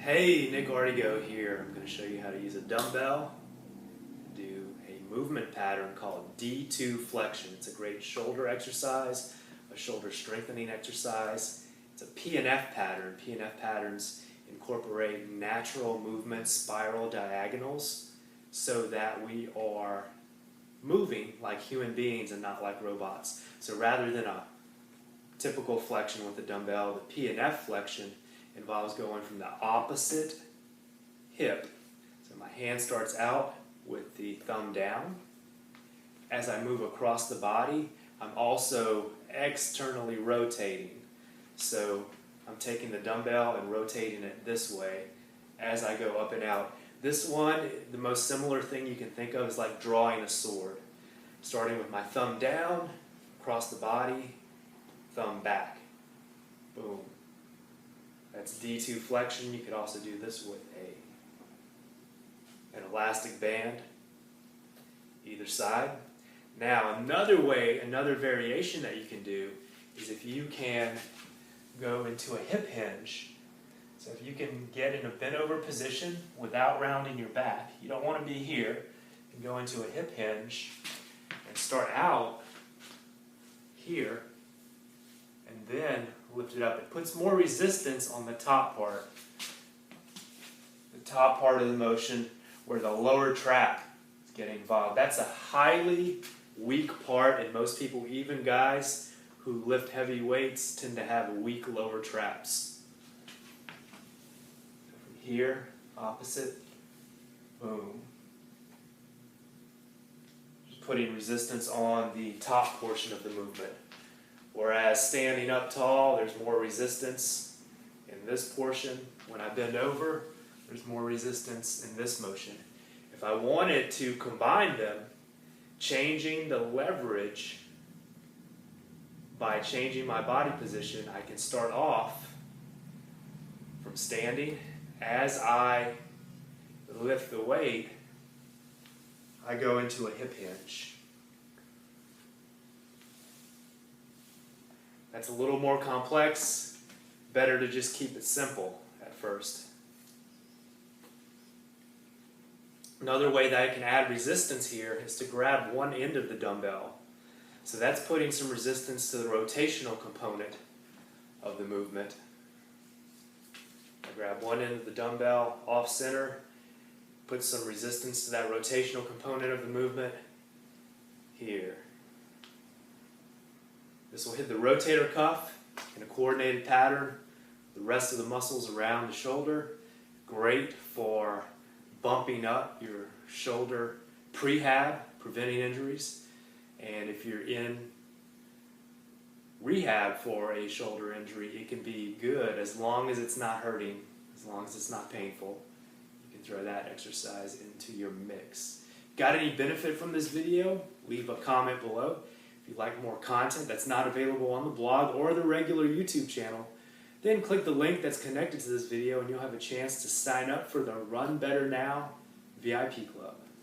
Hey, Nick Artigo here. I'm going to show you how to use a dumbbell to do a movement pattern called D2 Flexion. It's a great shoulder exercise, a shoulder strengthening exercise. It's a P&F pattern. P&F patterns incorporate natural movement, spiral diagonals, so that we are moving like human beings and not like robots. So rather than a typical flexion with a dumbbell, the P&F flexion involves going from the opposite hip. So my hand starts out with the thumb down. As I move across the body, I'm also externally rotating. So I'm taking the dumbbell and rotating it this way as I go up and out. This one, the most similar thing you can think of is like drawing a sword. Starting with my thumb down, across the body, thumb back. Boom. That's D2 flexion. You could also do this with an elastic band, either side. Now, another way, another variation that you can do is if you can go into a hip hinge. So if you can get in a bent over position without rounding your back, you don't want to be here, and go into a hip hinge and start out here and then lift it up. It puts more resistance on the top part of the motion where the lower trap is getting involved. That's a highly weak part, and most people, even guys who lift heavy weights, tend to have weak lower traps. From here, opposite, boom. Just putting resistance on the top portion of the movement. Whereas standing up tall, there's more resistance in this portion. When I bend over, there's more resistance in this motion. If I wanted to combine them, changing the leverage by changing my body position, I can start off from standing. As I lift the weight, I go into a hip hinge. That's a little more complex. Better to just keep it simple at first. Another way that I can add resistance here is to grab one end of the dumbbell. So that's putting some resistance to the rotational component of the movement. I grab one end of the dumbbell off center, put some resistance to that rotational component of the movement here. This will hit the rotator cuff in a coordinated pattern, the rest of the muscles around the shoulder. Great for bumping up your shoulder prehab, preventing injuries. And if you're in rehab for a shoulder injury, it can be good as long as it's not hurting, as long as it's not painful. You can throw that exercise into your mix. Got any benefit from this video? Leave a comment below. If you'd like more content that's not available on the blog or the regular YouTube channel, then click the link that's connected to this video and you'll have a chance to sign up for the Run Better Now VIP Club.